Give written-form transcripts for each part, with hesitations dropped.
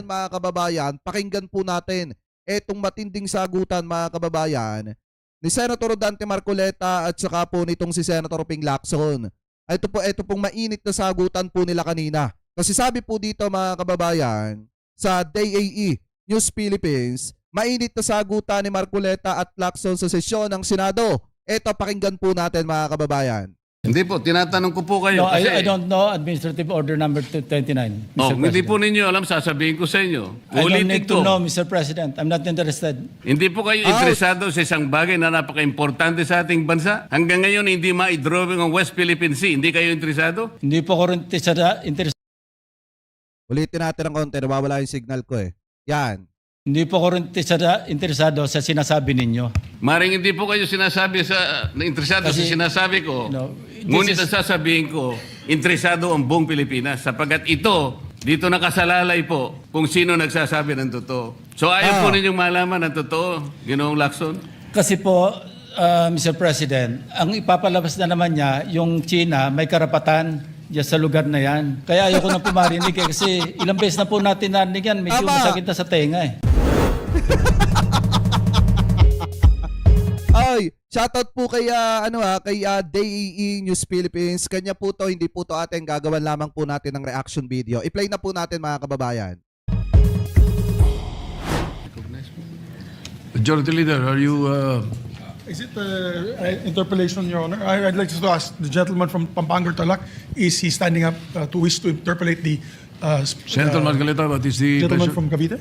ngayon mga kababayan, pakinggan po natin etong matinding sagutan mga kababayan ni Senator Dante Marcoleta at saka po nitong si Senator Ping Lacson. Ito pong mainit na sagutan po nila kanina. Kasi sabi po dito mga kababayan sa DAE News Philippines, mainit na sagutan ni Marcoleta at Lacson sa sesyon ng Senado. Ito pakinggan po natin mga kababayan. Hindi po, tinatanong ko po kayo. No, kasi, I don't know Administrative Order number 229, Mr. hindi President. po ninyo alam, sasabihin ko sa inyo. I don't Ulitin need to ko. know, Mr. President. I'm not interested. Hindi po kayo interesado sa isang bagay na napaka-importante sa ating bansa. Hanggang ngayon, hindi ma-drawing ang West Philippine Sea. Hindi kayo interesado? Hindi po ako rin interested. Ulitin natin ang konti. Nawawala yung signal ko eh. Yan. Hindi po ako rin interesado sa sinasabi ninyo. Maring hindi po kayo sinasabi interesado sa Kasi, sinasabi ko. no, Ngunit this ang sasabihin ko, interesado ang buong Pilipinas sapagkat ito, dito nakasalalay po kung sino nagsasabi ng totoo. So ayaw po ninyong malaman ang totoo, Ginoong Lacson? Kasi po, Mr. President, ang ipapalabas na naman niya, yung China may karapatan diyan sa lugar na yan. Kaya ayoko na po marinig eh, kasi ilang beses na po natin narinig yan, medyo masakit na sa tenga eh. Ay, shoutout po kay kay DAE News Philippines. Kanya po to, hindi po to ating gagawan lamang po natin ng reaction video. I-play na po natin mga kababayan. Majority Leader, are you... Is it interpellation, Your Honor? I'd like to ask the gentleman from Pampanga Tarlac, is he standing up to wish to interpellate the Senator Marcoleta, what is the gentleman pleasure? from Cavite?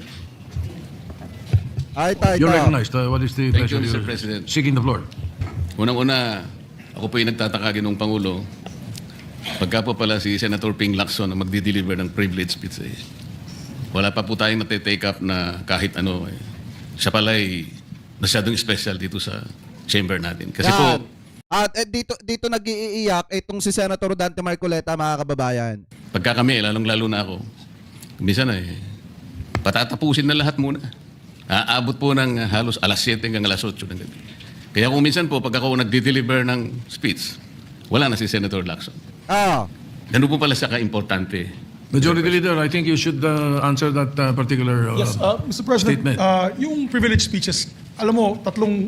Ay, tayo. You're recognized. What is the Thank pleasure? you, Mr. You're President. seeking the floor. Unang-una, ako po yung nagtataka Ginoong Pangulo. Pagka po pala si Senator Ping Lacson ang magdi-deliver ng privilege speech eh. Wala pa po tayong nate-take up na kahit ano eh. Siya pala ay masyadong special dito sa chamber natin. Kasi po, At dito nag-iiyak itong si Senator Dante Marcoleta mga kababayan. pagka kami, lalong-lalo na ako, minsan eh, patatapusin na lahat muna. Aabot po ng halos alas 7 hanggang alas 8 ng gabi. Kaya kung minsan po, pag ako nagdi-deliver ng speech, wala na si Senator Lacson. Ganun po pala siya ka-importante. Majority Leader, I think you should answer that particular Yes, Mr. President, statement. yung privilege speeches, alam mo,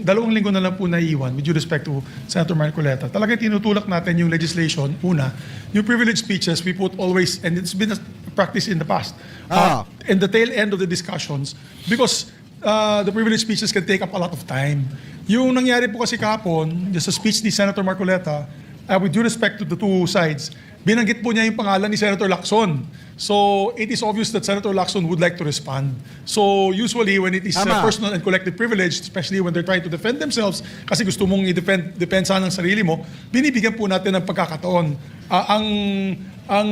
dalawang linggo na lang po naiiwan with due respect to Senator Marcoleta. Talagang tinutulak natin yung legislation. Una, yung privilege speeches, we put always, and it's been a practice in the past, in the tail end of the discussions, because the privilege speeches can take up a lot of time. Yung nangyari po kasi kahapon, sa speech ni Senator Marcoleta, with due respect to the two sides, binanggit po niya yung pangalan ni Senator Lacson. So, it is obvious that Senator Lacson would like to respond. So, usually when it is personal and collective privilege, especially when they're trying to defend themselves, kasi gusto mong i-defend sana ang sarili mo, binibigyan po natin ng pagkakataon ang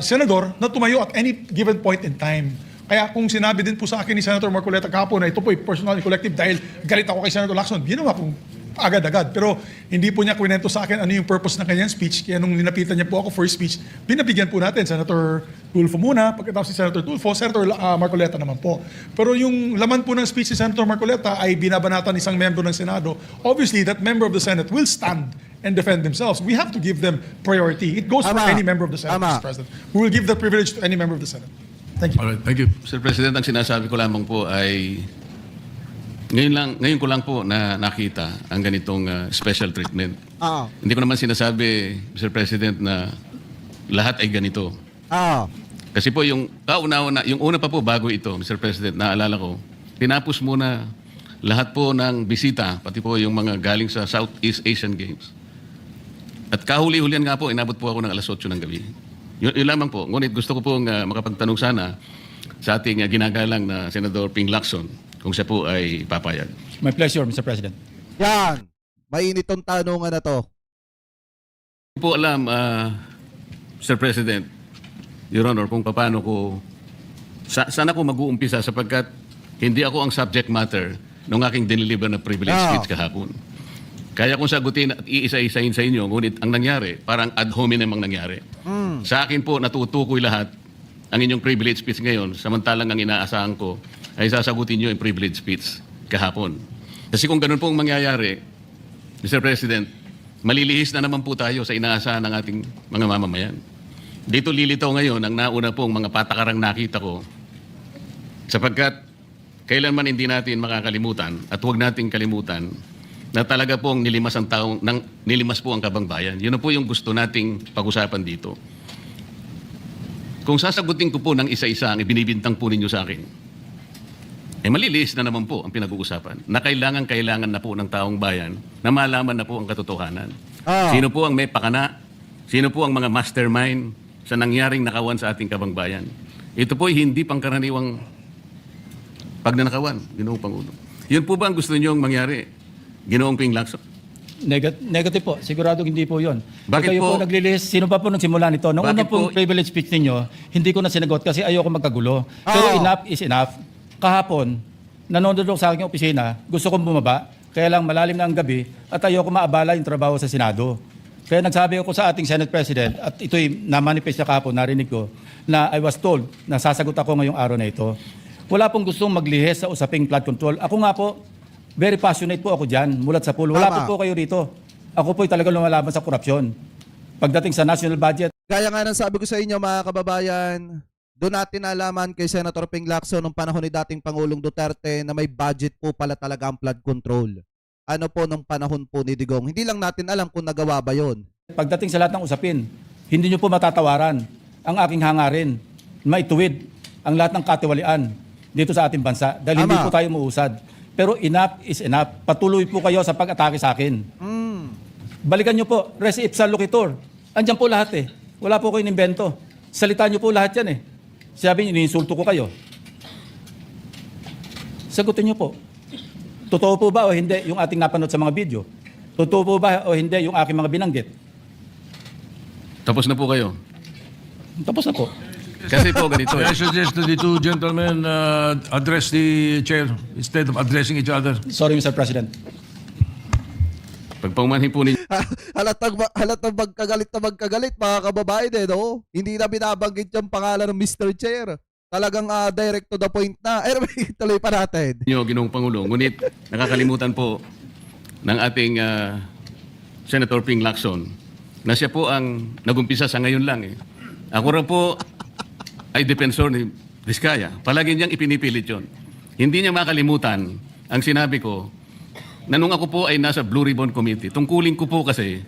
senador na tumayo at any given point in time. Kaya kung sinabi din po sa akin ni Senator Marcoleta kahapon na ito po ay personal and collective dahil galit ako kay Senator Lacson, ginawa kong agad-agad. Pero hindi po niya kwento sa akin ano yung purpose ng kanyang speech. Kaya nung nilapitan niya po ako for speech, binabigyan po natin Senator Tulfo muna, pagkatapos si Senator Tulfo, Senator Marcoleta naman po. Pero yung laman po ng speech ni Senator Marcoleta ay binabanatan isang membro ng Senado. Obviously, that member of the Senate will stand and defend themselves. We have to give them priority. It goes for any member of the Senate, Mr. President. We will give that privilege to any member of the Senate. Thank you. All right, thank you. Mr. President, ang sinasabi ko lamang po ay ngayon ko lang po na nakita ang ganitong special treatment. Hindi ko naman sinasabi, Mr. President, na lahat ay ganito. Kasi po yung yung una pa po bago ito, Mr. President, naalala ko, tinapos muna lahat po ng bisita, pati po yung mga galing sa Southeast Asian Games. At kahuli-hulian nga po, inabot po ako ng alas 8 ng gabi. Yun lamang po. Ngunit gusto ko pong makapagtanong sana sa ating ginagalang na Senator Ping Lacson kung siya po ay papayag. My pleasure, Mr. President. Yan. Mainit tong tanungan na to. Hindi po alam, Mr. President, Your Honor, kung paano ko saan ako mag-uumpisa sapagkat hindi ako ang subject matter ng aking dineliver na privilege speech kahapon. Kaya kong sagutin at iisa-isahin sa inyo, ngunit ang nangyari, parang ad hominem ang nangyari. Sa akin po, natutukoy lahat ang inyong privilege speech ngayon, samantalang ang inaasahan ko ay sasagutin nyo yung privilege speech kahapon. Kasi kung ganun pong mangyayari, Mr. President, malilihis na naman po tayo sa inaasahan ng ating mga mamamayan. Dito lilitaw ngayon ang nauna pong mga patakarang nakita ko Sapagkat kailanman hindi natin makakalimutan at huwag nating kalimutan na talaga pong nilimas po ang kabangbayan. Yun na po yung gusto nating pag-usapan dito. Kung sasagutin ko po ng isa-isa ang ibinibintang po ninyo sa akin, maliliis na naman po ang pinag-uusapan na kailangan na po ng taong bayan na malaman na po ang katotohanan. Sino po ang may pakana? Sino po ang mga mastermind sa nangyaring nakawan sa ating kabangbayan? Ito po ay hindi pangkaraniwang pagnanakawan, Ginoong Pangulo. Yun po ba ang gusto niyong mangyari, Ginoong Ping Lacson? Negative po. Sigurado hindi po yun. Bakit Kayo po? po naglilihis, sino pa po nung simula nito? Nung Bakit unang pong po? privilege speech ninyo, hindi ko na sinagot kasi ayoko magkagulo. Pero enough is enough. Kahapon, nanonood ako sa aking opisina, gusto kong bumaba, kaya lang malalim na ang gabi at ayoko maabala yung trabaho sa Senado. Kaya nagsabi ako sa ating Senate President at ito'y na-manifest niya kahapon, narinig ko, na I was told na sasagot ako ngayong araw na ito. Wala pong gustong maglihis sa usaping flood control. Ako nga po, very passionate po ako dyan, mulat sa pool. Wala po kayo rito. Ako po'y talagang lumalaban sa korupsyon. Pagdating sa national budget, Gaya nga ng sabi ko sa inyo mga kababayan, doon natin nalaman kay Senator Ping Lacson nung panahon ni dating Pangulong Duterte na may budget po pala talaga ang flood control. Ano po nung panahon po ni Digong? Hindi lang natin alam kung nagawa ba yon. pagdating sa lahat ng usapin, hindi nyo po matatawaran ang aking hangarin, maituwid ang lahat ng katiwalian dito sa ating bansa dahil hindi po tayo muusad. Pero enough is enough. Patuloy po kayo sa pag-atake sa akin. Balikan nyo po, res ipsa loquitur. Andyan po lahat eh. Wala po kayong invento. Salita nyo po lahat yan eh. Sabi nyo, iniinsulto ko kayo. Sagutin nyo po. Totoo po ba o hindi yung ating napanood sa mga video? Totoo po ba o hindi yung aking mga binanggit? Tapos na po kayo. Tapos na po. Kasi po ganito. I suggest that the two gentlemen address the chair instead of addressing each other. Sorry, Mr. President. Pagpaumanhin po ninyo, Halatang magkagalit mga kababayan eh, no? Hindi na binabanggit yung pangalan ng Mr. Chair. Talagang direct to the point na. Tuloy pa natin. Ginoong Pangulo. Ngunit nakakalimutan po ng ating Senator Ping Lacson na siya po ang nagumpisa sa ngayon lang eh. Ako rin po ay defensor ni Vizcaya. Palagi niyang ipinipilit yun. Hindi niya makalimutan ang sinabi ko na nung ako po ay nasa Blue Ribbon Committee, tungkulin ko po kasi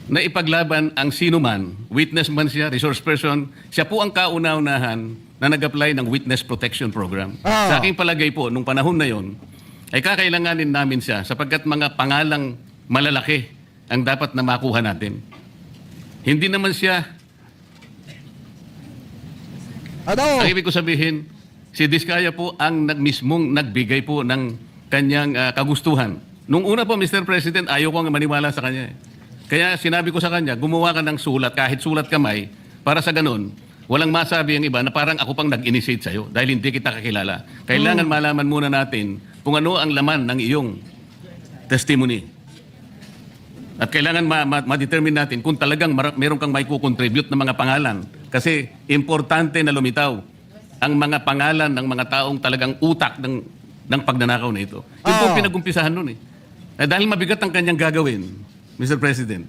na ipaglaban ang sino man, witness man siya, resource person, siya po ang kauna-unahan na nag-apply ng Witness Protection Program. Sa aking palagay po, nung panahon na yon, ay kakailanganin namin siya sapagkat mga pangalang malalaki ang dapat na makuha natin. Hindi naman siya, ang ibig ko sabihin, si Vizcaya po ang mismong nagbigay po ng kanyang kagustuhan. Nung una po, Mr. President, ayaw ko nga maniwala sa kanya. Kaya sinabi ko sa kanya, gumawa ka ng sulat, kahit sulat kamay, para sa ganun, walang masabi ang iba na parang ako pang nag-initiate sa'yo dahil hindi kita kakilala. Kailangan malaman muna natin kung ano ang laman ng iyong testimony. At kailangan ma-determine natin kung talagang meron kang may kukontribute na mga pangalan. Kasi importante na lumitaw ang mga pangalan ng mga taong talagang utak ng pagnanakaw na ito. Yun po ang pinag-umpisahan nun eh. Dahil mabigat ang kanyang gagawin, Mr. President,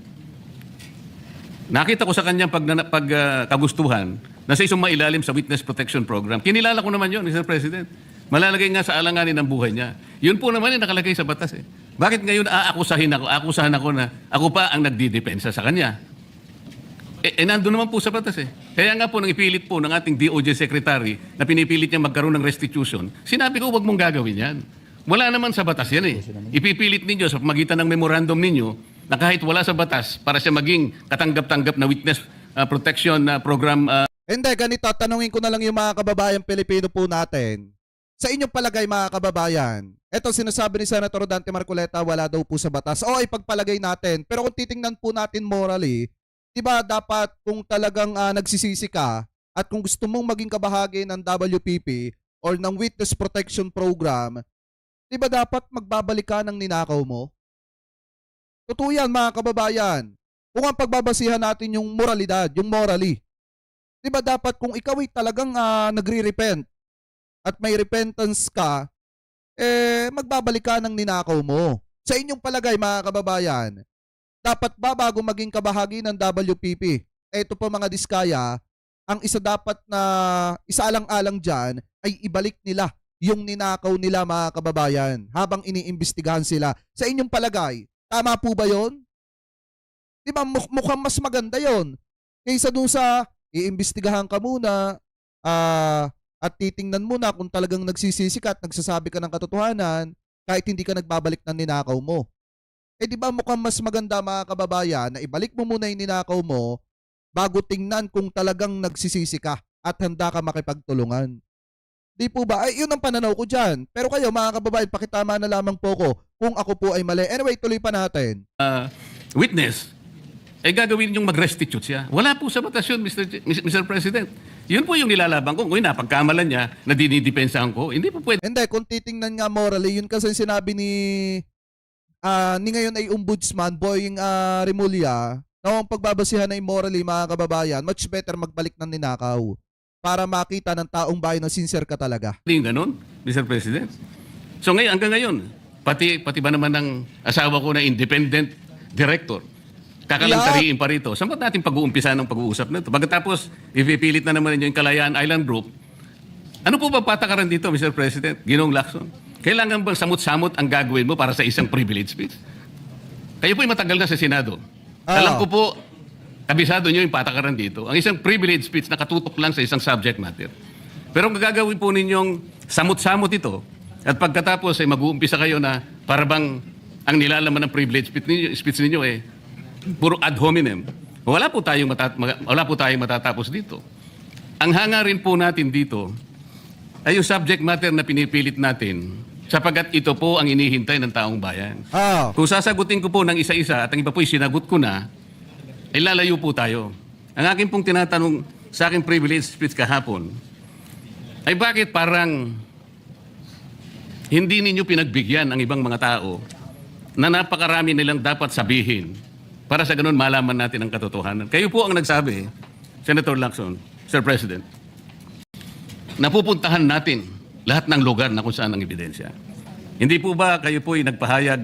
nakita ko sa kanyang pagkagustuhan na sa isang mailalim sa Witness Protection Program. Kinilala ko naman yun, Mr. President. Malalagay nga sa alanganin ng buhay niya. Yun po naman yung nakalagay sa batas eh. Bakit ngayon akusahan ako na ako pa ang nagdidepensa sa kanya? Nandun naman po sa batas eh. Kaya nga po nang ipilit po ng ating DOJ Secretary na pinipilit niya magkaroon ng restitution, sinabi ko huwag mong gagawin yan. Wala naman sa batas yan eh. Ipipilit ninyo sa pamagitan ng memorandum ninyo na kahit wala sa batas para siya maging katanggap-tanggap na Witness Protection Program. Hindi, ganito. Tanungin ko na lang yung mga kababayan Pilipino po natin. Sa inyong palagay mga kababayan, eto sinasabi ni Senator Dante Marcoleta wala daw po sa batas. O ipagpalagay natin. Pero kung titingnan po natin morally, diba dapat kung talagang nagsisisi ka at kung gusto mong maging kabahagi ng WPP or ng Witness Protection Program, diba dapat magbabalik ka ng ninakaw mo? Totoo yan mga kababayan. Kung ang pagbabasihan natin yung moralidad, yung morally, diba dapat kung ikaw ay talagang nagre-repent at may repentance ka, magbabalik ka ng ninakaw mo. Sa inyong palagay mga kababayan, dapat ba bago maging kabahagi ng WPP, eto po mga Vizcaya, ang isa dapat na isaalang-alang dyan ay ibalik nila yung ninakaw nila mga kababayan habang iniimbestigahan sila. Sa inyong palagay, tama po ba yon? Di ba mukhang mas maganda yon kaysa dun sa iimbestigahan ka muna at titingnan mo na kung talagang nagsisisi ka at nagsasabi ka ng katotohanan kahit hindi ka nagbabalik ng ninakaw mo. Eh di ba mukhang mas maganda mga kababayan na ibalik mo muna yung ninakaw mo bago tingnan kung talagang nagsisisi ka at handa ka makipagtulungan. Di po ba? Ay, yun ang pananaw ko dyan. Pero kayo mga kababayan, pakitama na lamang po ko kung ako po ay mali. Anyway, tuloy pa natin. Witness, ay gagawin yung mag-restitute siya. Wala po sa batas yun, Mr. President. Yun po yung nilalaban ko. Kung napagkamalan niya na dinidepensahan ko, hindi po pwede. Hindi, kung titingnan nga morally, yun kasi sinabi ni ngayon ay ombudsman, Boying Remulla, na kung pagbabasihan ay morally mga kababayan, much better magbalik ng ninakaw para makita ng taong bayan na sincere ka talaga. Hindi yung ganun, Mr. President. So ngayon, hanggang ngayon, pati ba naman ng asawa ko na independent director, kakalantariin pa rito. Saan ba't natin pag-uumpisa ng pag-uusap na ito? Pagkatapos, ipipilit na naman ninyo yung Kalayaan Island Group. Ano po ba patakaran dito, Mr. President? Ginoong Lacson? Kailangan bang samot-samot ang gagawin mo para sa isang privilege speech? Kayo po'y matagal na sa Senado. Alam ko po, kabisado nyo yung patakaran dito. Ang isang privilege speech nakatutok lang sa isang subject matter. Pero ang gagawin po ninyong samot-samot ito, at pagkatapos ay mag-uumpisa kayo na para bang ang nilalaman ng privilege speech ninyo puro ad hominem. Wala po tayong matatapos dito. Ang hangarin po natin dito ay yung subject matter na pinipilit natin sapagkat ito po ang inihintay ng taong bayan. Kung sasagutin ko po ng isa-isa at ang iba po'y sinagot ko na, ay lalayo po tayo. Ang akin pong tinatanong sa aking privilege speech kahapon ay bakit parang hindi ninyo pinagbigyan ang ibang mga tao na napakarami nilang dapat sabihin para sa ganun malaman natin ang katotohanan. Kayo po ang nagsabi, Senator Lacson, Sir President, napupuntahan natin lahat ng lugar na kung saan ang ebidensya. Hindi po ba kayo po ay nagpahayag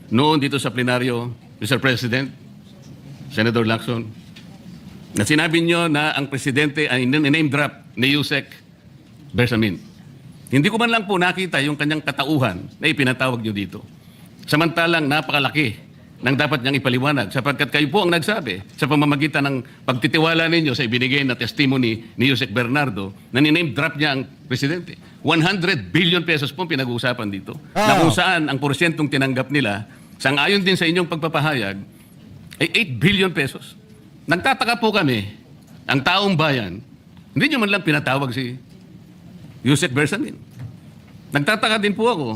noon dito sa plenaryo, Mr. President, Senator Lacson, na sinabi nyo na ang presidente ay name drop ni Yusek Bersamin. Hindi ko man lang po nakita yung kanyang katauhan na ipinatawag nyo dito. Samantalang napakalaki ng dapat niyang ipaliwanag sapagkat kayo po ang nagsabi sa pamamagitan ng pagtitiwala ninyo sa ibinigay na testimony ni Yusek Bernardo na niname drop niya ang presidente. 100 billion pesos po pinag-uusapan dito na kung saan ang porsyentong tinanggap nila sang-ayon din sa inyong pagpapahayag ay 8 billion pesos. Nagtataka po kami, ang taong bayan, hindi nyo man lang pinatawag si Yusek Bersamin. Nagtataka din po ako.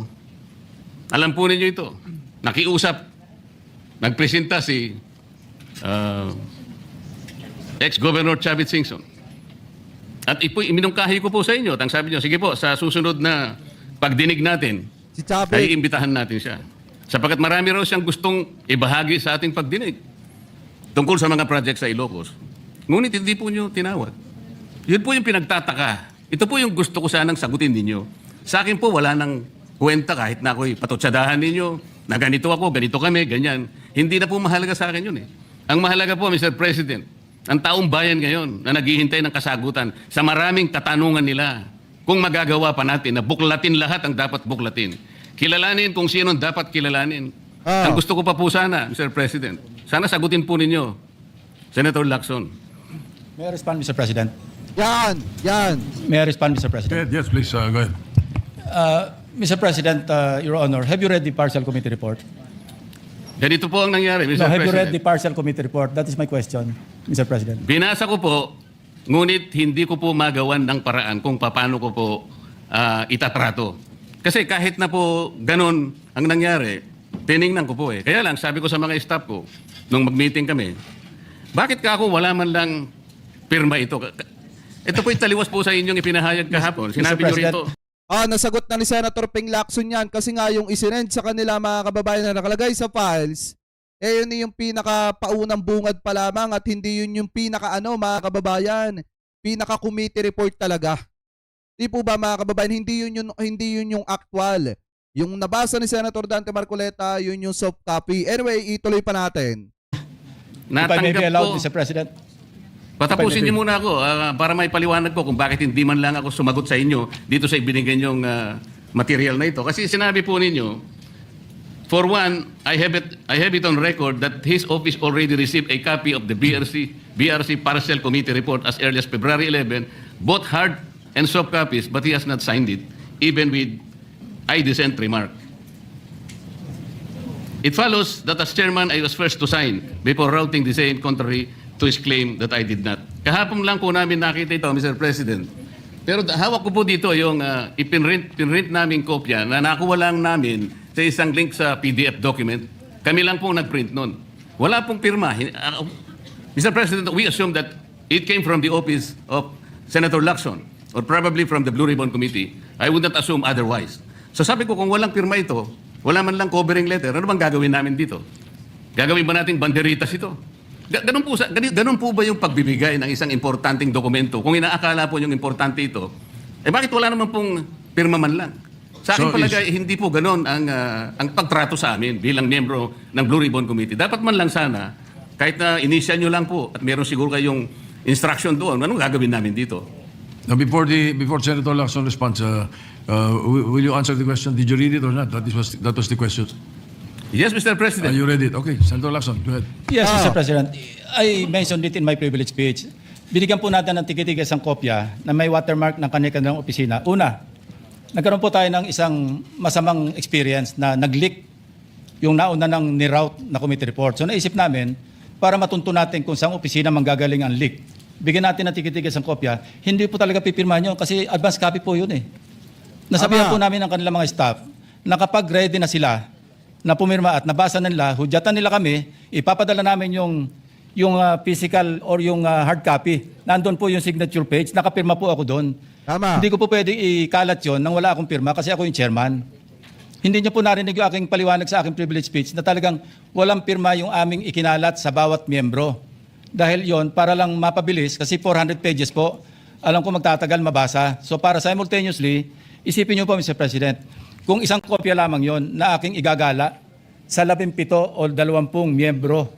Alam po ninyo ito. Nakiusap, nagpresenta si ex-Governor Chavit Singson. At iminungkahi ko po sa inyo. At ang sabi nyo, sige po, sa susunod na pagdinig natin, Si Chavit. ay imbitahan natin siya. Sapagkat marami raw siyang gustong ibahagi sa ating pagdinig tungkol sa mga project sa Ilocos. Ngunit hindi po nyo tinawag. Yun po yung pinagtataka. Ito po yung gusto ko sanang sagutin ninyo. Sa akin po, wala nang kwenta kahit na ako'y patutsadahan ninyo, na ganito ako, ganito kami, ganyan. Hindi na po mahalaga sa akin yun . Ang mahalaga po, Mr. President, ang taong bayan ngayon na naghihintay ng kasagutan sa maraming katanungan nila kung magagawa pa natin na buklatin lahat ang dapat buklatin. Kilalanin kung sino dapat kilalanin. Ang gusto ko pa po sana, Mr. President, sana sagutin po ninyo, Senator Lacson. May I respond, Mr. President? Yan. May I respond, Mr. President? Yes, please, go ahead. Mr. President, Your Honor, have you read the partial committee report? Ganito po ang nangyari, Mr. No, have you read President. the partial committee report? That is my question, Mr. President. Binasa ko po, ngunit hindi ko po magawan ng paraan kung paano ko po itatrato. Kasi kahit na po ganun ang nangyari, tiningnan ko po . Kaya lang, sabi ko sa mga staff ko, nung mag-meeting kami, bakit ka ako wala man lang pirma ito? Ito po taliwas po sa inyong ipinahayag kahapon. Sinabi nyo President. rito. Nasagot na ni Senator Ping Lacson yan kasi nga yung isinend sa kanila mga kababayan na nakalagay sa files, yun yung pinaka-paunang bungad pa lamang at hindi yun yung mga kababayan, pinaka-committee report talaga. Di po ba mga kababayan, hindi yun yung actual. Yung nabasa ni Senator Dante Marcoleta, yun yung soft copy. Anyway, ituloy pa natin. If I may be Natanggap allowed, ko, Mr. President. Patapusin niyo muna ako para may paliwanag ko kung bakit hindi man lang ako sumagot sa inyo dito sa ibinigay niyong material na ito. Kasi sinabi po ninyo, for one, I have it on record that his office already received a copy of the BRC Parcel Committee report as early as February 11, both hard and soft copies, but he has not signed it, even with I dissent remark. It follows that as chairman, I was first to sign before routing the same contrary to his claim that I did not. Kahapon lang po namin nakita ito, Mr. President. Pero hawak ko po dito yung pinrint naming kopya na nakuha lang namin sa isang link sa PDF document. Kami lang po nagprint nun. Wala pong pirma. Mr. President, we assume that it came from the office of Senator Lacson or probably from the Blue Ribbon Committee. I would not assume otherwise. So sabi ko, kung walang pirma ito, wala man lang covering letter, ano bang gagawin namin dito? Gagawin ba nating banderitas ito? Ganun po ba yung pagbibigay ng isang importanteng dokumento? Kung inaakala po yung importante ito, bakit wala naman pong pirma man lang? Sa akin So palagay, hindi po ganun ang pagtrato sa amin bilang miyembro ng Blue Ribbon Committee. Dapat man lang sana, kahit na inisya nyo lang po at meron siguro kayong instruction doon, anong gagawin namin dito? Now, before Senator Lacson responds, will you answer the question? Did you read it or not? That was the question. Yes, Mr. President. You read it. Okay, Senator Lacson, go ahead. Yes, Mr. President. I mentioned it in my privilege speech. Binigyan po natin ng tigit-tigit isang kopya na may watermark ng kanilang opisina. Una, nagkaroon po tayo ng isang masamang experience na nag-leak yung nauna ng ni-route na committee report. So naisip namin, para matunto natin kung saan opisina manggagaling ang leak, bigyan natin ng tigit-tigit isang kopya. Hindi po talaga pipirmahan yun kasi advance copy po yun eh. Nasabihan po namin ng kanilang mga staff na kapag ready na sila, na pumirma at nabasa na nila, hudyatan nila kami, ipapadala namin yung physical or yung hard copy. Nandun po yung signature page, nakapirma po ako doon. Tama. Hindi ko po pwedeng ikalat yun nang wala akong pirma kasi ako yung chairman. Hindi niyo po narinig yung aking paliwanag sa aking privilege speech na talagang walang pirma yung aming ikinalat sa bawat miyembro. Dahil yon para lang mapabilis kasi 400 pages po, alam ko magtatagal mabasa. So para simultaneously, isipin niyo po Mr. President, kung isang kopya lamang yon na aking igagala sa 17 o 20 miyembro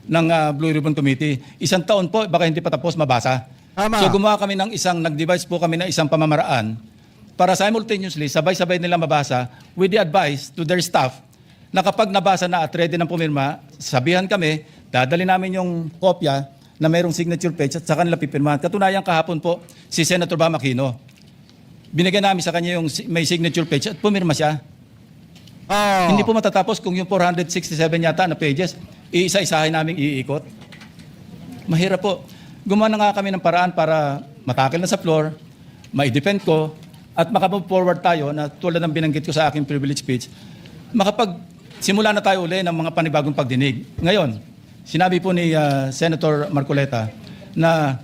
ng Blue Ribbon Committee, isang taon po, baka hindi pa tapos mabasa. Tama. So gumawa kami ng nag-devise po kami ng isang pamamaraan para simultaneously, sabay-sabay nila mabasa with the advice to their staff na kapag nabasa na at ready ng pumirma, sabihan kami, dadali namin yung kopya na mayroong signature page at sa kanila pipirmahan. Katunayan kahapon po, si Senator Bam Aquino, binigyan namin sa kanya yung may signature page at pumirma siya. Oh. Hindi po matatapos kung yung 467 yata na pages, iisa-isahin namin iikot. Mahirap po. Gumawa na nga kami ng paraan para matakil na sa floor, ma-defend ko, at makapag forward tayo na tulad ng binanggit ko sa aking privilege speech, simula na tayo uli ng mga panibagong pagdinig. Ngayon, sinabi po ni Senator Marcoleta na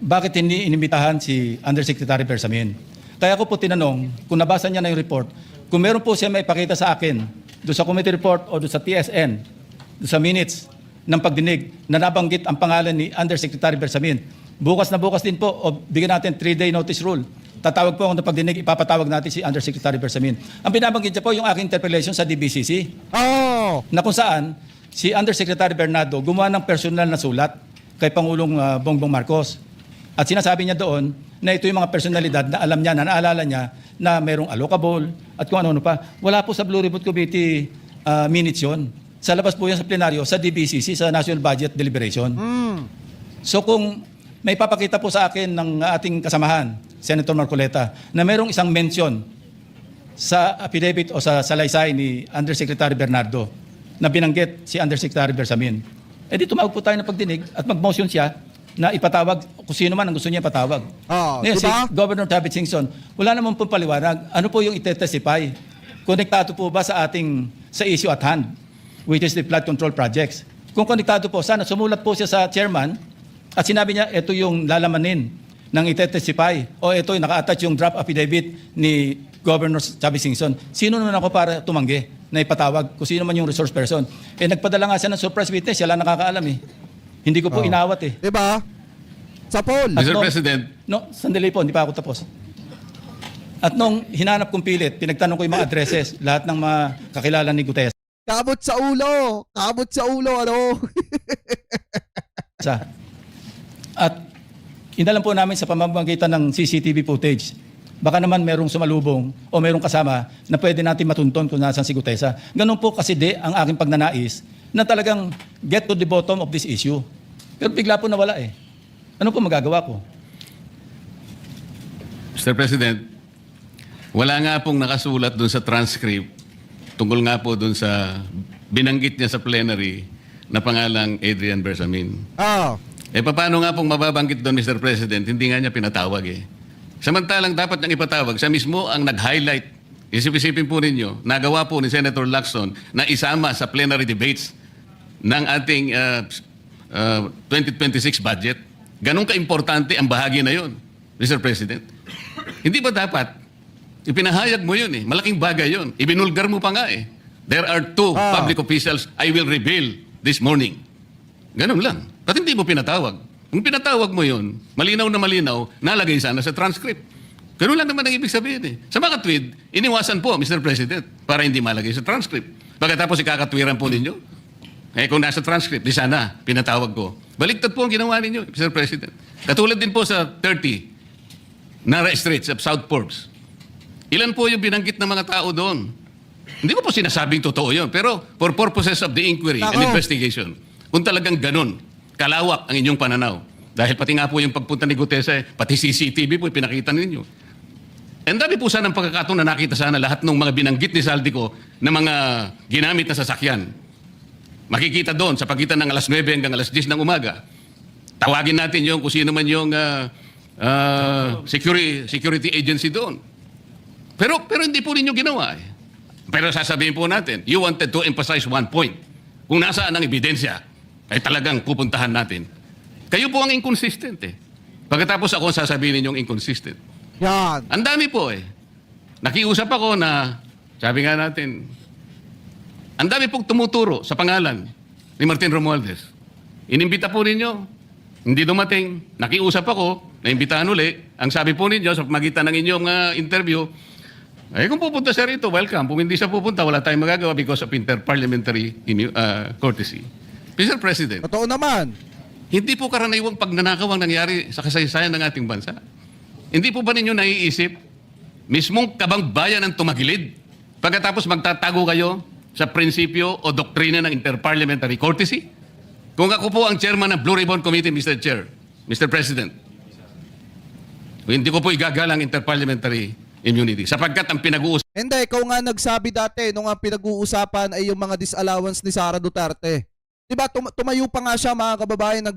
bakit hindi inimbitahan si Undersecretary Bersamin. Kaya ko po tinanong, kung nabasa niya na yung report, kung meron po siya may ipakita sa akin doon sa committee report o doon sa TSN, doon sa minutes ng pagdinig na nabanggit ang pangalan ni Undersecretary Bersamin. Bukas na bukas din po, o bigyan natin 3-day notice rule. Tatawag po ako ng pagdinig, ipapatawag natin si Undersecretary Bersamin. Ang binabanggit niya po yung aking interpellation sa DBCC, Oh. na kung saan si Undersecretary Bernardo gumawa ng personal na sulat kay Pangulong Bongbong Marcos. At sinasabi niya doon na ito yung mga personalidad na alam niya, na naalala niya na mayroong allocable at kung ano-ano pa. Wala po sa Blue Ribbon Committee minutes yun. Sa labas po yan sa plenaryo, sa DBCC, sa National Budget Deliberation. So kung may papakita po sa akin ng ating kasamahan, Senator Marcoleta, na mayroong isang mention sa affidavit o sa salaysay ni Undersecretary Bernardo na binanggit si Undersecretary Bersamin, di tumawag po tayo ng pagdinig at mag-motion siya na ipatawag kung sino man ang gusto niya ipatawag. Ngayon, si diba? Governor Tavis Singson, wala naman pong paliwanag. Ano po yung itetestify? Konektado po ba sa issue at hand, which is the flood control projects? Kung konektado po, sana sumulat po siya sa chairman at sinabi niya, ito yung lalamanin ng itetestify o ito yung naka-attach yung draft affidavit ni Governor Tavis Singson. Sino naman ako para tumanggi na ipatawag kung sino man yung resource person? Nagpadala nga siya ng surprise witness, siya lang nakakaalam eh. Hindi ko po inawat eh. Diba? Sa poll. At Mr. nung- President. No, sandali po, hindi pa ako tapos. At nung hinanap kong pilit, pinagtanong ko yung mga addresses, lahat ng mga kakilala ni Gutesa. Kabot sa ulo. Kabot sa ulo, ano? At inalam po namin sa pamamagitan ng CCTV footage. Baka naman merong sumalubong o merong kasama na pwede natin matunton kung nasan si Gutesa. Ganun po kasi ang aking pagnanais na talagang get to the bottom of this issue. Pero bigla po nawala eh. Ano po magagawa ko? Mr. President, wala nga pong nakasulat doon sa transcript tungkol nga po doon sa binanggit niya sa plenary na pangalang Adrian Bersamin. Ah, Paano nga pong mababanggit doon, Mr. President? Hindi nga niya pinatawag eh. Samantalang dapat niyang ipatawag, siya mismo ang nag-highlight. Isip-isipin po ninyo, nagawa po ni Senator Lacson na isama sa plenary debates ng ating 2026 budget. Ganun ka-importante ang bahagi na yon, Mr. President. Hindi ba dapat? Ipinahayag mo yun eh. Malaking bagay yun. Ibinulgar mo pa nga eh. There are two public officials I will reveal this morning. Ganun lang. Ba't hindi mo pinatawag? Kung pinatawag mo yun, malinaw na malinaw, nalagay sana sa transcript. Ganun lang naman ang ibig sabihin eh. Sa mga tweet, iniwasan po, Mr. President, para hindi malagay sa transcript. Pagkatapos ikakatwiran po ninyo. Kung nasa transcript, di sana, pinatawag ko. Baliktad po ang ginawa ninyo, Mr. President. Katulad din po sa 30, Nara Straits of South Forbes. Ilan po yung binanggit ng mga tao doon? Hindi ko po sinasabing totoo yun, pero for purposes of the inquiry and investigation, kung talagang ganun, kalawak ang inyong pananaw. Dahil pati nga po yung pagpunta ni Gutesa, pati CCTV po pinakita ninyo. And dami po sana ng pagkakataon na nakita sana lahat ng mga binanggit ni Saldico na mga ginamit na sasakyan. Makikita doon sa pagitan ng alas 9 hanggang alas 10 ng umaga. Tawagin natin yung kung sino man yung security agency doon. Pero hindi po ninyo ginawa eh. Pero sasabihin po natin, you wanted to emphasize one point. Kung nasaan ang ebidensya, ay talagang pupuntahan natin. Kayo po ang inconsistent eh. Pagkatapos ako sasabihin ninyong inconsistent. yan. Ang dami po eh. Nakiusap ako na, sabi nga natin, ang dami pong tumuturo sa pangalan ni Martin Romualdez. Inimbita po ninyo, hindi dumating. Nakiusap ako, naimbitahan uli. Ang sabi po ninyo sa magitan ng inyong interview, kung pupunta siya rito, welcome. Kung hindi siya pupunta, wala tayong magagawa because of inter-parliamentary courtesy. Mr. President, Totoo naman. hindi po karaniwang pagnanakaw ang nangyari sa kasaysayan ng ating bansa. Hindi po ba ninyo naiisip, mismong kabang bayan ang tumagilid pagkatapos magtatago kayo sa prinsipyo o doktrina ng inter-parliamentary courtesy? Kung ako po ang chairman ng Blue Ribbon Committee, Mr. Chair, Mr. President, hindi ko po igagalang inter-parliamentary immunity sapagkat ang pinag-uusap Hindi, ikaw nga nagsabi dati nung ang pinag-uusapan ay yung mga disallowance ni Sara Duterte. Diba, tumayo pa nga siya mga kababayan,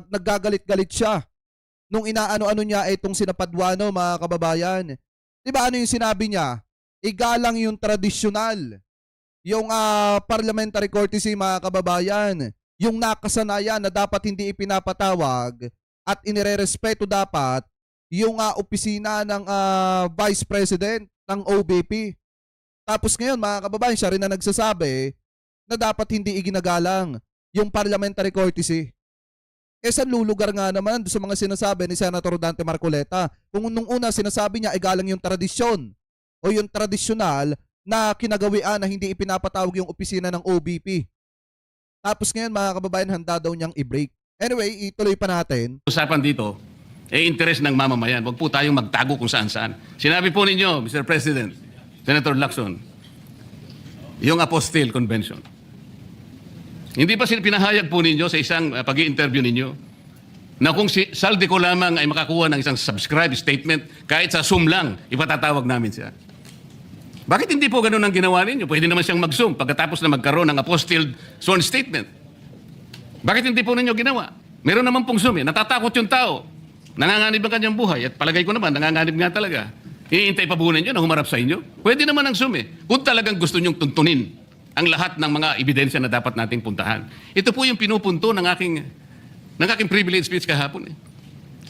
naggagalit-galit siya nung inaano-ano niya itong sinapadwano mga kababayan. Diba ano yung sinabi niya? Igalang yung tradisyonal, yung parliamentary courtesy mga kababayan, yung nakasanayan na dapat hindi ipinapatawag at inirerespeto dapat yung opisina ng Vice President ng OBP. Tapos ngayon mga kababayan, siya rin na nagsasabi na dapat hindi iginagalang yung parliamentary courtesy. Saan lulugar nga naman sa mga sinasabi ni Senator Dante Marcoleta? Kung nung una sinasabi niya igalang yung tradisyon o yung tradisyonal na kinagawian na hindi ipinapatawag yung opisina ng OBP. Tapos ngayon mga kababayan, handa daw niyang i-break. Anyway, ituloy pa natin. usapan dito, interest ng mamamayan. Huwag po tayong magtago kung saan-saan. Sinabi po ninyo, Mr. President, Senator Lacson, yung Apostille Convention. Hindi ba pinahayag po ninyo sa isang pag-i-interview ninyo na kung si Saldico lamang ay makakuha ng isang subscribe statement, kahit sa Zoom lang, ipatatawag namin siya. Bakit hindi po ganun ang ginawa ninyo? Pwede naman siyang mag-Zoom pagkatapos na magkaroon ng Apostille sworn statement. Bakit hindi po ninyo ginawa? Meron naman pong Zoom eh. Natatakot yung tao. Nanganganib ang kanyang buhay. At palagay ko naman, nanganganib nga talaga. Iintay pa po ninyo na humarap sa inyo? Pwede naman ang Zoom eh. Kung talagang gusto nyong tuntunin ang lahat ng mga ebidensya na dapat nating puntahan. Ito po yung pinupunto ng aking privilege speech kahapon eh.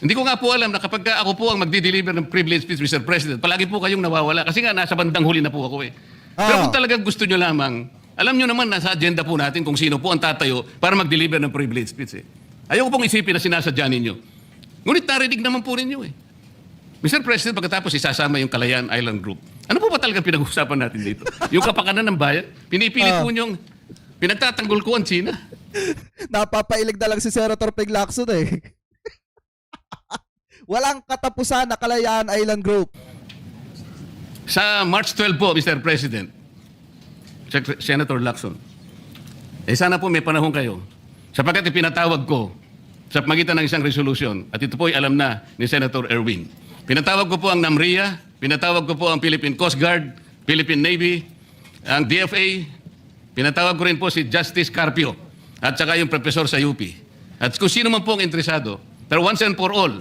Hindi ko nga po alam na kapag ako po ang magdi-deliver ng privilege speech, Mr. President, palagi po kayong nawawala. Kasi nga, nasa bandang huli na po ako eh. Pero kung talagang gusto nyo lamang, alam nyo naman, nasa agenda po natin kung sino po ang tatayo para mag-deliver ng privilege speech eh. Ayoko pong isipin na sinasadya ninyo. Ngunit narinig naman po ninyo eh. Mr. President, pagkatapos isasama yung Kalayaan Island Group. Ano po ba talagang pinag-uusapan natin dito? Yung kapakanan ng bayan? Pinipilit po nyong pinagtatanggol ko ang China. Napapailig na lang si Senator Ping Lacson eh. Walang katapusan na Kalayaan Island Group. Sa March 12 po, Mr. President, Senator Lacson, sana po may panahon kayo. Sapagkat ipinatawag ko sa pagitan ng isang resolution, at ito po ay alam na ni Senator Erwin. Pinatawag ko po ang NAMRIA, pinatawag ko po ang Philippine Coast Guard, Philippine Navy, ang DFA, pinatawag ko rin po si Justice Carpio, at saka yung professor sa UP. At kung sino man po ang interesado, pero once and for all,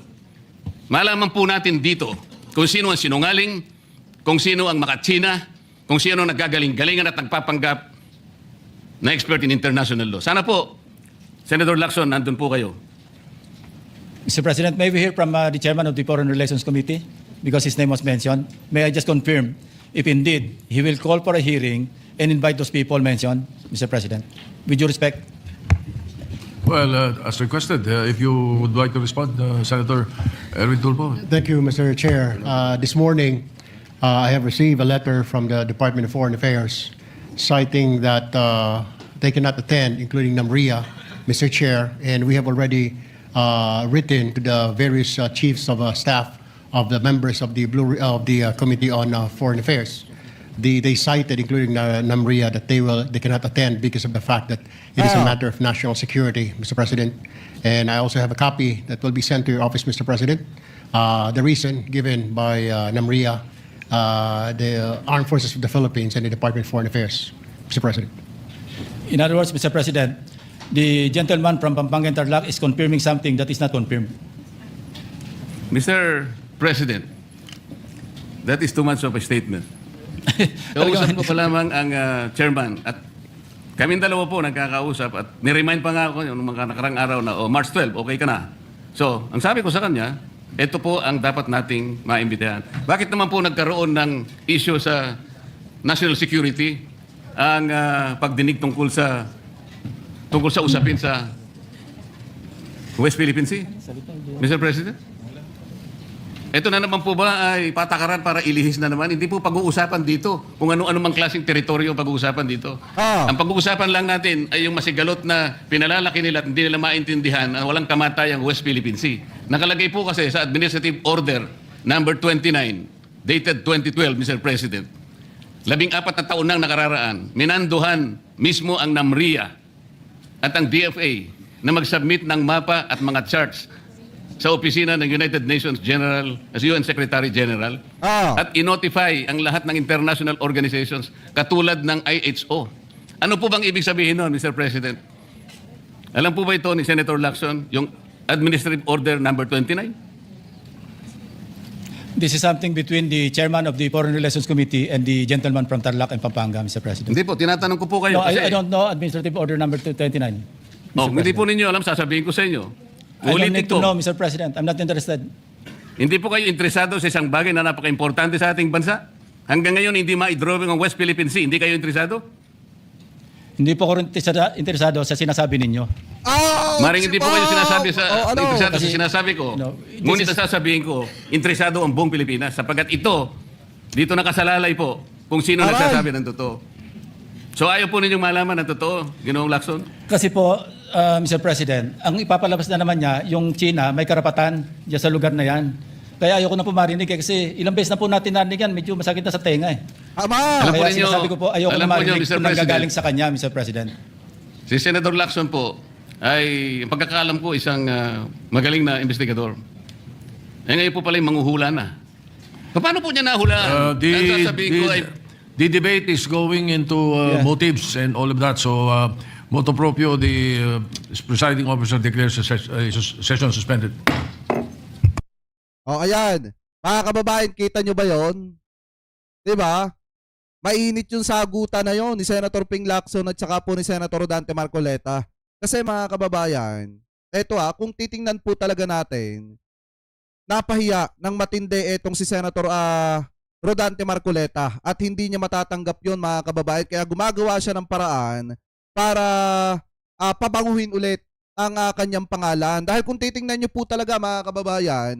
malaman po natin dito kung sino ang sinungaling, kung sino ang makatsina, kung sino ang naggagaling-galingan at nagpapanggap na expert in international law. Sana po, Senator Lacson, nandun po kayo. Mr. President, may we hear from the chairman of the Foreign Relations Committee because his name was mentioned. May I just confirm if indeed he will call for a hearing and invite those people mentioned, Mr. President? With due respect. Well, as requested, if you would like to respond, Senator Erwin Tulfo. Thank you, Mr. Chair. This morning, I have received a letter from the Department of Foreign Affairs citing that they cannot attend, including NAMRIA, Mr. Chair, and we have already written to the various chiefs of staff of the members of the Committee on Foreign Affairs. They cited, including NAMRIA, that they cannot attend because of the fact that it is a matter of national security, Mr. President. And I also have a copy that will be sent to your office, Mr. President. The reason given by NAMRIA, the Armed Forces of the Philippines, and the Department of Foreign Affairs, Mr. President. In other words, Mr. President, the gentleman from Pampanga and Tarlac is confirming something that is not confirmed. Mr. President, that is too much of a statement. Kausap ko pa lamang ang chairman at kaming dalawa po nagkakausap at niremind pa nga ako yung mga nakarang araw na March 12, okay ka na. So, ang sabi ko sa kanya, ito po ang dapat nating maimbitahan. Bakit naman po nagkaroon ng issue sa national security ang pagdinig tungkol sa usapin sa West Philippine Sea? Mr. President? Ito na naman po ba ay patakaran para ilihis na naman? Hindi po pag-uusapan dito kung ano-ano mang klaseng teritoryo pag-uusapan dito. Ang pag-uusapan lang natin ay yung masigalot na pinalalaki nila at hindi nila maintindihan na walang kamatay ang West Philippine Sea. Nakalagay po kasi sa Administrative Order number 29, dated 2012, Mr. President. 14 na taon nang nakararaan, minanduhan mismo ang NAMRIA at ang DFA na mag-submit ng mapa at mga charts sa opisina ng United Nations General, as UN Secretary General, at i-notify ang lahat ng international organizations katulad ng IHO. Ano po bang ibig sabihin nun, Mr. President? Alam po ba ito ni Senator Lacson, yung Administrative Order number 29? This is something between the chairman of the Foreign Relations Committee and the gentleman from Tarlac and Pampanga, Mr. President. Hindi po, tinatanong ko po kayo. No, kasi, I don't know Administrative Order number 229. hindi po ninyo alam, sasabihin ko sa inyo. I don't Ulitin need to ko. know, Mr. President. I'm not interested. Hindi po kayo interesado sa isang bagay na napaka-importante sa ating bansa? Hanggang ngayon, hindi ma-drawing ang West Philippine Sea. Hindi kayo interesado? Hindi po ko rin interesado sa sinasabi ninyo. Maring hindi po kayo sinasabi sa interesado sa Kasi, sinasabi ko. no, Ngunit this is- ang sasabihin ko, interesado ang buong Pilipinas sapagkat ito, dito nakasalalay po kung sino nagsasabi ng totoo. So ayaw po ninyong malaman ng totoo, Ginoong Lacson? Kasi po, Mr. President, ang ipapalabas na naman niya, yung China, may karapatan dyan sa lugar na yan. Kaya ayoko na po marinig kasi ilang beses na po natin narinig yan, medyo masakit na sa tenga eh. Tama! Alam po Kaya ninyo- sinasabi ko po, ayoko alam na po ninyo, marinig Mr. kung nanggagaling President. sa kanya, Mr. President. Si Senator Lacson po ay, ang pagkakaalam ko, isang magaling na investigador. Eh ngayon po pala yung manghuhula na. Paano po niya nahula? Ang sasabihin ko ay, The debate is going into motives and all of that. So, motu proprio, the presiding officer declares session suspended. Ayan. Mga kababayan, kita nyo ba yon? Diba? Mainit yung sagutan na yon ni Senator Ping Lacson at saka po ni Senator Dante Marcoleta. Kasi mga kababayan, eto kung titingnan po talaga natin, napahiya ng matindi etong si Senator Rodante Marcoleta at hindi niya matatanggap yon mga kababayan. Kaya gumagawa siya ng paraan para pabanguhin ulit ang kanyang pangalan. Dahil kung titingnan niyo po talaga mga kababayan,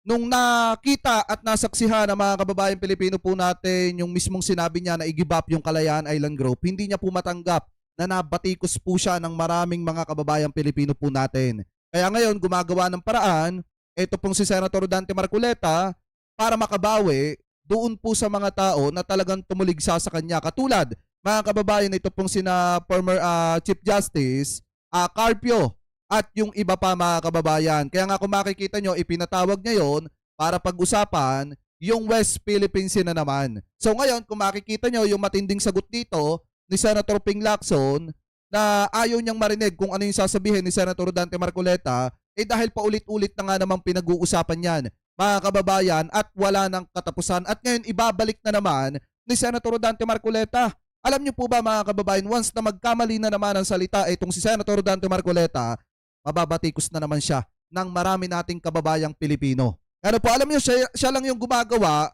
nung nakita at nasaksihan ng mga kababayan Pilipino po natin yung mismong sinabi niya na i-give up yung Kalayaan Island Group, hindi niya po matanggap na nabatikos po siya ng maraming mga kababayan Pilipino po natin. Kaya ngayon gumagawa ng paraan ito pong si Senator Dante Marcoleta para makabawi doon po sa mga tao na talagang tumuligsa sa kanya. Katulad, mga kababayan, ito pong sina former Chief Justice Carpio at yung iba pa, mga kababayan. Kaya nga kung makikita nyo, ipinatawag niya yon para pag-usapan yung West Philippine Sea na naman. So ngayon, kung makikita nyo yung matinding sagot dito ni Senator Ping Lacson na ayaw niyang marinig kung ano yung sasabihin ni Senator Dante Marcoleta, dahil paulit-ulit na nga namang pinag-uusapan yan, mga kababayan, at wala nang katapusan. At ngayon, ibabalik na naman ni Senator Dante Marcoleta. Alam niyo po ba, mga kababayan, once na magkamali na naman ang salita itong si Senator Dante Marcoleta, mababatikos na naman siya ng marami nating kababayang Pilipino. Ano po, alam niyo, siya lang yung gumagawa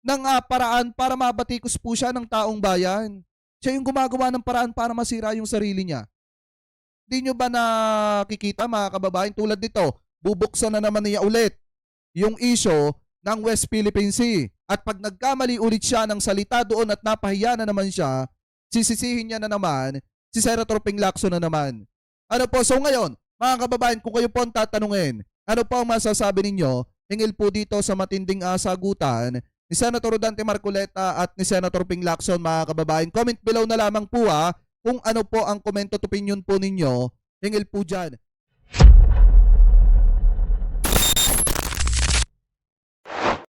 ng paraan para mabatikos po siya ng taong bayan. Siya yung gumagawa ng paraan para masira yung sarili niya. Di nyo ba nakikita, mga kababayan, tulad nito, bubuksan na naman niya ulit yung issue ng West Philippine Sea. At pag nagkamali ulit siya ng salita doon at napahiya na naman siya, sisisihin niya na naman si Senator Ping Lacson na naman. Ano po, so ngayon, mga kababayan, kung kayo po ang tatanungin, ano po ang masasabi ninyo hingil po dito sa matinding sagutan ni Senator Dante Marcoleta at ni Senator Ping Lacson, mga kababayan? Comment below na lamang po kung ano po ang comment at opinion po ninyo hingil po dyan.